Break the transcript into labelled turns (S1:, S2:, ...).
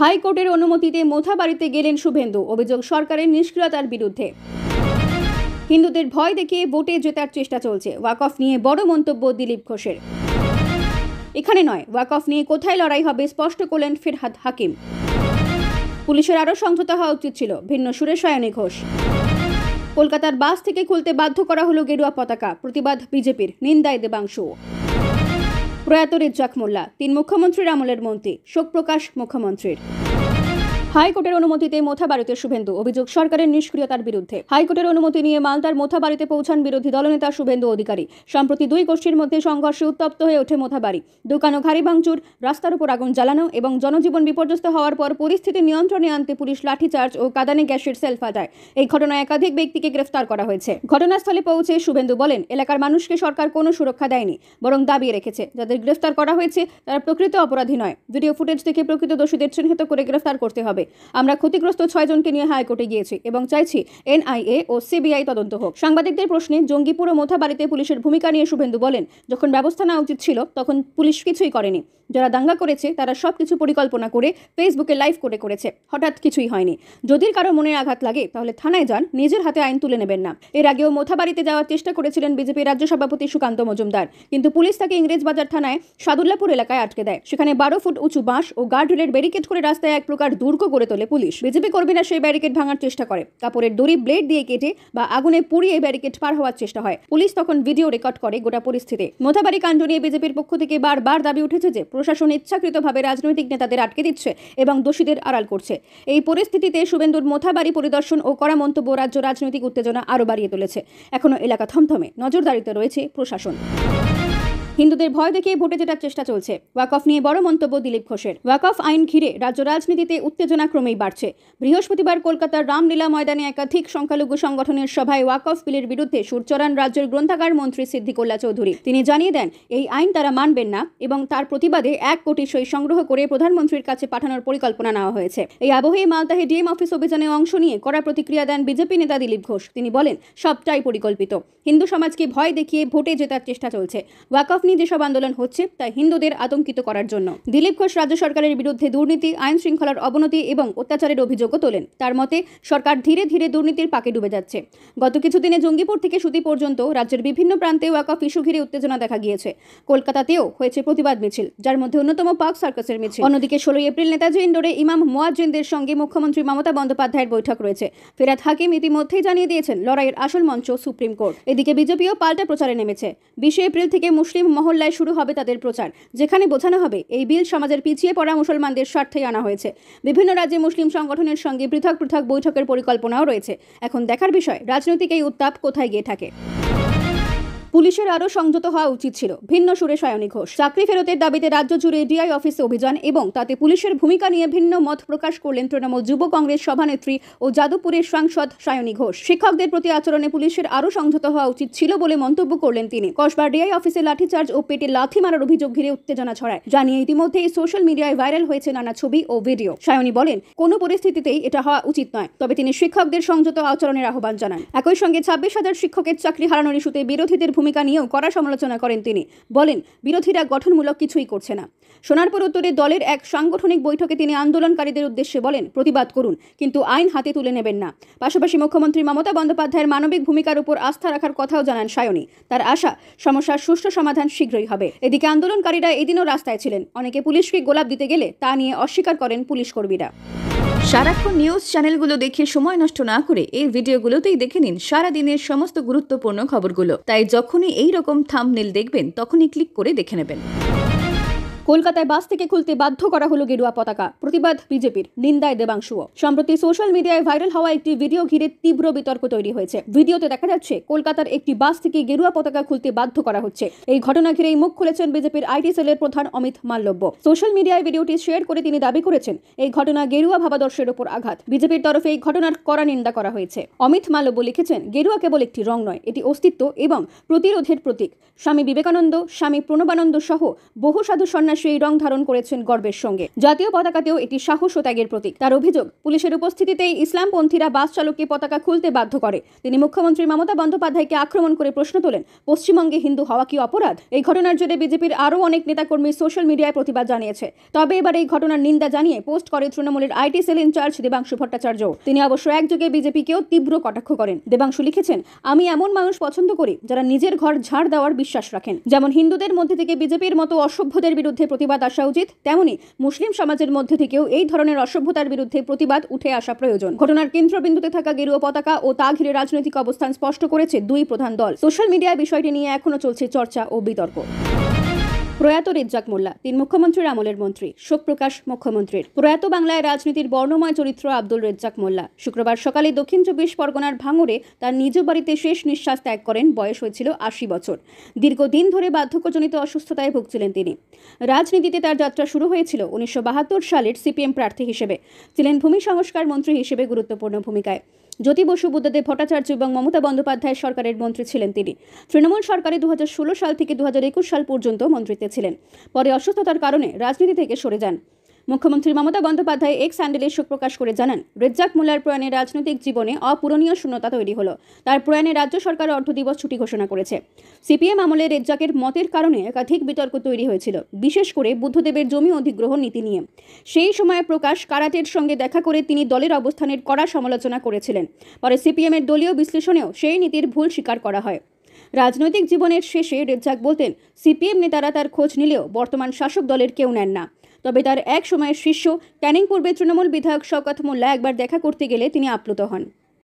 S1: হাইকোর্টের অনুমতিতে মোথাবাড়িতে গেলেন শুভেন্দু, অভিযোগ সরকারের নিষ্ক্রিয়তার বিরুদ্ধে। হিন্দুদের ভয় দেখিয়ে ভোটে জেতার চেষ্টা চলছে, ওয়াকফ নিয়ে বড় মন্তব্য দিলীপ ঘোষের। এখানে নয়, ওয়াকফ নিয়ে কোথায় লড়াই হবে স্পষ্ট করলেন ফিরহাদ হাকিম। পুলিশের আরও সংযত হওয়া উচিত ছিল, ভিন্ন সুরে সায়নী ঘোষ। কলকাতার বাস থেকে খুলতে বাধ্য করা হলো গেরুয়া পতাকা, প্রতিবাদ বিজেপির, নিন্দায় দেবাংশু। প্রয়াত রেজ্জাক মোল্লা, 3 মুখ্যমন্ত্রীর আমলের মন্ত্রী, শোক প্রকাশ মুখ্যমন্ত্রীর। হাইকোর্টের অনুমতিতে মোথাবাড়িতে শুভেন্দু, অভিযোগ সরকারের নিষ্ক্রিয়তার বিরুদ্ধে। হাইকোর্টের অনুমতি নিয়ে মালদার মোথাবাড়িতে পৌঁছান বিরোধী দলনেতা শুভেন্দু অধিকারী। সম্প্রতি 2 গোষ্ঠীর মধ্যে সংঘর্ষে উত্তপ্ত হয়ে ওঠে মোথাবাড়ি। দোকান ও গাড়ি ভাঙচুর, রাস্তার উপর আগুন জ্বালানো এবং জনজীবন বিপর্যস্ত হওয়ার পর পরিস্থিতি নিয়ন্ত্রণে আনতে পুলিশ লাঠিচার্জ ও কাঁদানে গ্যাসের সেল ফাটায়। এই ঘটনায় একাধিক ব্যক্তিকে গ্রেফতার করা হয়েছে। ঘটনাস্থলে পৌঁছে শুভেন্দু বলেন, এলাকার মানুষকে সরকার কোনো সুরক্ষা দেয়নি, বরং দাবিয়ে রেখেছে। যাদের গ্রেফতার করা হয়েছে তারা প্রকৃত অপরাধী নয়। ভিডিও ফুটেজ দেখে প্রকৃত দোষীদের চিহ্নিত করে গ্রেফতার করতে হবে। আমরা ক্ষতিগ্রস্ত 6 জনকে নিয়ে হাইকোর্টে গিয়েছি এবং চাইছি এনআইএ ও সিবিআই তদন্ত হোক। সাংবাদিকদের প্রশ্নে জঙ্গিপুর ও মোথাবাড়িতে পুলিশের ভূমিকা নিয়ে শুভেন্দু বলেন, যখন ব্যবস্থা নেওয়া উচিত ছিল তখন পুলিশ কিছুই করেনি। যারা দাঙ্গা করেছে তারা সবকিছু পরিকল্পনা করে ফেসবুকে লাইভ করেছে, হঠাৎ কিছুই হয়নি। যদি কারো মনে আঘাত লাগে তাহলে থানায় যান, নিজের হাতে আইন তুলে নেবেন না। এর আগেও মোথাবাড়িতে যাওয়ার চেষ্টা করেছিলেন বিজেপি রাজ্য সভাপতি সুকান্ত মজুমদার, কিন্তু পুলিশ তাকে ইংরেজবাজার থানায় সাদুল্লাপুর এলাকায় আটকে দেয়। সেখানে 12 ফুট উঁচু বাঁশ ও গার্ডরেলের ব্যারিকেড করে রাস্তায় এক প্রকার দুর্গ গড়ে তোলে পুলিশ। বিজেপি কর্মীরা সেই ব্যারিকেড ভাঙার চেষ্টা করে, কাপড়ের দড়ি ব্লেড দিয়ে কেটে বা আগুনে পুড়িয়ে ব্যারিকেড পার হওয়ার চেষ্টা হয়। পুলিশ তখন ভিডিও রেকর্ড করে গোটা পরিস্থিতি। মোথাবাড়ি কাণ্ড নিয়ে বিজেপির পক্ষ থেকে বারবার দাবি উঠেছে যে প্রশাসন ইচ্ছাকৃতভাবে রাজনৈতিক নেতাদের আটকে দিচ্ছে এবং দোষীদের আড়াল করছে। এই পরিস্থিতিতে শুভেন্দুর মোথাবাড়ি পরিদর্শন ও কড়া মন্তব্য রাজ্য রাজনৈতিক উত্তেজনা আরও বাড়িয়ে তুলেছে। এখনো এলাকা থমথমে, নজরদারিতে রয়েছে প্রশাসন। হিন্দুদের ভয় দেখিয়ে ভোটে জেতার চেষ্টা চলছে, ওয়াকফ নিয়ে বড় মন্তব্য দিলীপ ঘোষের। ওয়াকফ আইন ঘিরে রাজ্য রাজনীতিতে উত্তেজনা ক্রমেই বাড়ছে। বৃহস্পতিবার কলকাতার রামলীলা ময়দানে একাধিক সংখ্যালঘু সংগঠনের সভায় ওয়াকফ বিলের বিরুদ্ধে সুর চড়ান রাজ্যের গ্রন্থাগার মন্ত্রী সিদ্দিকুল্লাহ চৌধুরী। তিনি জানিয়ে দেন, এই আইন তারা মানবেন না এবং তার প্রতিবাদে 1 কোটি সই সংগ্রহ করে প্রধানমন্ত্রীর কাছে পাঠানোর পরিকল্পনা নেওয়া হয়েছে। এই আবহে মালদাহে ডিএম অফিস অভিযানে অংশ নিয়ে কড়া প্রতিক্রিয়া দেন বিজেপি নেতা দিলীপ ঘোষ। তিনি বলেন, সবটাই পরিকল্পিত। হিন্দু সমাজকে ভয় দেখিয়ে ভোটে জেতার চেষ্টা চলছে। ওয়াকফ নিয়ে যেসব আন্দোলন হচ্ছে তা হিন্দুদের আতঙ্কিত করার জন্য। দিলীপ ঘোষ রাজ্য সরকারের বিরুদ্ধে দুর্নীতি, আইন শৃঙ্খলার অবনতি এবং অত্যাচারের অভিযোগও তোলেন। তার মতে, সরকার ধীরে ধীরে দুর্নীতির পাকে ডুবে যাচ্ছে। গত কিছুদিনে জঙ্গিপুর থেকে সুতি পর্যন্ত রাজ্যের বিভিন্ন প্রান্তে ওয়াকফ ইস্যু ঘিরে উত্তেজনা দেখা গিয়েছে। কলকাতাতেও হয়েছে প্রতিবাদ মিছিল, যার মধ্যে অন্যতম পার্ক সার্কাসের মিছিল। অন্যদিকে 16 এপ্রিল নেতাজি ইন্ডোরে ইমাম মুয়াজ্জিনদের সঙ্গে মুখ্যমন্ত্রী মমতা বন্দ্যোপাধ্যায়ের বৈঠক রয়েছে। ফিরহাদ হাকিম ইতিমধ্যেই জানিয়ে দিয়েছেন, লড়াইয়ের আসল মঞ্চ সুপ্রিম কোর্ট। এদিকে বিজেপিও পাল্টা প্রচারে নেমেছে। 20 এপ্রিল থেকে মুসলিম মহল্লায় শুরু হবে তাদের প্রচার, যেখানে বোঝানো হবে এই বিল সমাজের পিছিয়ে পড়া মুসলমানদের স্বার্থেই আনা হয়েছে। বিভিন্ন রাজ্যে মুসলিম সংগঠনের সঙ্গে পৃথক পৃথক বৈঠকের পরিকল্পনাও রয়েছে। এখন দেখার বিষয় রাজনৈতিক এই উত্তাপ কোথায় গিয়ে থাকে। পুলিশের আরও সংযত হওয়া উচিত ছিল, ভিন্ন সুরে সায়নী ঘোষ। চাকরি ফেরতের দাবিতে রাজ্য জুড়ে ডিআই অফিসে অভিযান এবং তাতে পুলিশের ভূমিকা নিয়ে ভিন্ন মত প্রকাশ করলেন তৃণমূল যুব কংগ্রেস সভানেত্রী ও যাদবপুরের সাংসদ সায়নী ঘোষ। শিক্ষকদের প্রতি আচরণে পুলিশের আরও সংযত হওয়া উচিত ছিল বলে মন্তব্য করলেন তিনি। কসবার ডিআই অফিসে লাঠিচার্জ ও পেটে লাথি মারার অভিযোগ ঘিরে উত্তেজনা ছড়ায়, জানিয়ে ইতিমধ্যেই সোশ্যাল মিডিয়ায় ভাইরাল হয়েছে নানা ছবি ও ভিডিও। সায়নী বলেন, কোনো পরিস্থিতিতেই এটা হওয়া উচিত নয়, তবে তিনি শিক্ষকদের সংযত আচরণের আহ্বান জানান। একই সঙ্গে 26,000 শিক্ষকের চাকরি হারানোর ইস্যুতে বিরোধীদের ভূমিকা নিয়েও কড়া সমালোচনা করেন তিনি। বলেন, বিরোধীরা গঠনমূলক কিছুই করছে না। সোনারপুর উত্তরে দলের এক সাংগঠনিক বৈঠকে তিনি আন্দোলনকারীদের উদ্দেশ্যে বলেন, প্রতিবাদ করুন, কিন্তু আইন হাতে তুলে নেবেন না। পাশাপাশি মুখ্যমন্ত্রী মমতা বন্দ্যোপাধ্যায়ের মানবিক ভূমিকার উপর আস্থা রাখার কথাও জানান সায়নী। তার আশা, সমস্যার সুষ্ঠু সমাধান শীঘ্রই হবে। এদিকে আন্দোলনকারীরা এদিনও রাস্তায় ছিলেন। অনেকে পুলিশকে গোলাপ দিতে গেলে তা নিয়ে অস্বীকার করেন পুলিশ কর্মীরা।
S2: সারাক্ষণ নিউজ চ্যানেলগুলো দেখে সময় নষ্ট না করে এই ভিডিওগুলোতেই দেখে নিন সারা দিনের সমস্ত গুরুত্বপূর্ণ খবরগুলো। তাই যখনই এই রকম থাম্বনেল দেখবেন তখনই ক্লিক করে দেখে নেবেন।
S1: কলকাতায় বাস থেকে খুলতে বাধ্য করা হলো গেরুয়া পতাকা, প্রতিবাদ বিজেপির, নিন্দায় দেবাংশুও। সম্প্রতি সোশ্যাল মিডিয়ায় ভাইরাল হওয়া একটি ভিডিও ঘিরে তীব্র বিতর্ক তৈরি হয়েছে। ভিডিওতে দেখা যাচ্ছে কলকাতার একটি বাস থেকে গেরুয়া পতাকা খুলতে বাধ্য করা হচ্ছে। এই ঘটনা ঘিরেই মুখ খুলেছেন বিজেপির আইটি সেলের প্রধান অমিত মাল্লব্য। সোশ্যাল মিডিয়ায় ভিডিওটি শেয়ার করে তিনি দাবি করেছেন, এই ঘটনা গেরুয়া ভাবাদর্শের ওপর আঘাত। বিজেপির তরফে এই ঘটনার কড়া নিন্দা করা হয়েছে। অমিত মাল্লব্য লিখেছেন, গেরুয়া কেবল একটি রং নয়, এটি অস্তিত্ব এবং প্রতিরোধের প্রতীক। স্বামী বিবেকানন্দ, স্বামী প্রণবানন্দ সহ বহু সাধু সন্ন্যাসী সন্ন্যাসী এই রং ধারণ করেছেন গর্বের সঙ্গে। জাতীয় পতাকাতেও এটি সাহস ও ত্যাগের প্রতীক। তার অভিযোগ, পুলিশের উপস্থিতিতেই ইসলামপন্থীরা বাস চালককে পতাকা খুলতে বাধ্য করে। তিনি মুখ্যমন্ত্রী মমতা বন্দ্যোপাধ্যায়কে আক্রমণ করে প্রশ্ন তোলেন, পশ্চিমবঙ্গে হিন্দু হওয়া কি অপরাধ? এই ঘটনার জেরে বিজেপির আরও অনেক নেতাকর্মী সোশ্যাল মিডিয়ায় প্রতিবাদ জানিয়েছে। তবে এবার এই ঘটনার নিন্দা জানিয়ে পোস্ট করে তৃণমূলের IT cell incharge Debangshu Bhattacharya. তিনি অবশ্য একযোগে বিজেপিকেও তীব্র কটাক্ষ করেন। দেবাংশু লিখেছেন, আমি এমন মানুষ পছন্দ করি যারা নিজের ঘর ঝাড় দেওয়ার বিশ্বাস রাখেন। যেমন হিন্দুদের মধ্যে থেকে বিজেপির মতো অসভ্যদের বিরুদ্ধে প্রতিবাদ আসা উচিত, তেমনি মুসলিম সমাজের মধ্যে থেকেও এই ধরনের অসভ্যতার বিরুদ্ধে প্রতিবাদ উঠে আসা প্রয়োজন। ঘটনার কেন্দ্রবিন্দুতে থাকা গেরুয়া পতাকা ও তা ঘিরে রাজনৈতিক অবস্থান স্পষ্ট করেছে দুই প্রধান দল। সোশ্যাল মিডিয়ায় বিষয়টি নিয়ে এখনো চলছে চর্চা ও বিতর্ক। প্রয়াত রেজ্জাক মোল্লা, তিন মুখ্যমন্ত্রীর আমলের মন্ত্রী। শোক প্রকাশ মুখ্যমন্ত্রীর। প্রয়াত বাংলায় রাজনীতির বর্ণময় চরিত্র আব্দুল রেজ্জাক মোল্লা শুক্রবার সকালে দক্ষিণ 24 পরগনার ভাঙড়ে তার নিজ বাড়িতে শেষ নিঃশ্বাস ত্যাগ করেন। বয়স হয়েছিল 80 বছর। দীর্ঘদিন ধরে বার্ধক্যজনিত অসুস্থতায় ভুগছিলেন তিনি। রাজনীতিতে তার যাত্রা শুরু হয়েছিল 1972 সালের সিপিএম প্রার্থী হিসেবে। ছিলেন ভূমি সংস্কার মন্ত্রী হিসেবে গুরুত্বপূর্ণ ভূমিকায়। জ্যোতি বসু, বুদ্ধদেব ভট্টাচার্য এবং মমতা বন্দ্যোপাধ্যায় সরকারের মন্ত্রী ছিলেন তিনি। তৃণমূল সরকারে 2016 সাল থেকে 2021 সাল পর্যন্ত মন্ত্রিত্বে ছিলেন। পরে অসুস্থতার কারণে রাজনীতি থেকে সরে যান। মুখ্যমন্ত্রী মমতা বন্দ্যোপাধ্যায় এক্স হ্যান্ডেলে শোক প্রকাশ করে জানান, রেজ্জাক মোল্লার প্রয়াণে রাজনৈতিক জীবনে অপূরণীয় শূন্যতা তৈরি হলো। তার প্রয়াণে রাজ্য সরকার অর্ধদিবস ছুটি ঘোষণা করেছে। সিপিএম আমলে রেজ্জাকের মতের কারণে একাধিক বিতর্ক তৈরি হয়েছিল, বিশেষ করে বুদ্ধদেবের জমি অধিগ্রহণ নীতি নিয়ে। সেই সময় প্রকাশ কারাটের সঙ্গে দেখা করে তিনি দলের অবস্থানের কড়া সমালোচনা করেছিলেন। পরে সিপিএমের দলীয় বিশ্লেষণেও সেই নীতির ভুল স্বীকার করা হয়। রাজনৈতিক জীবনের শেষে রেজ্জাক বলতেন, সিপিএম নেতারা তার খোঁজ নিলেও বর্তমান শাসক দলের কেউ নেন না। তবে তার এক সময়ের শিষ্য ক্যানিং পূর্বে তৃণমূল বিধায়ক শওকত মোল্লা একবার দেখা করতে গেলে তিনি আপ্লুত হন।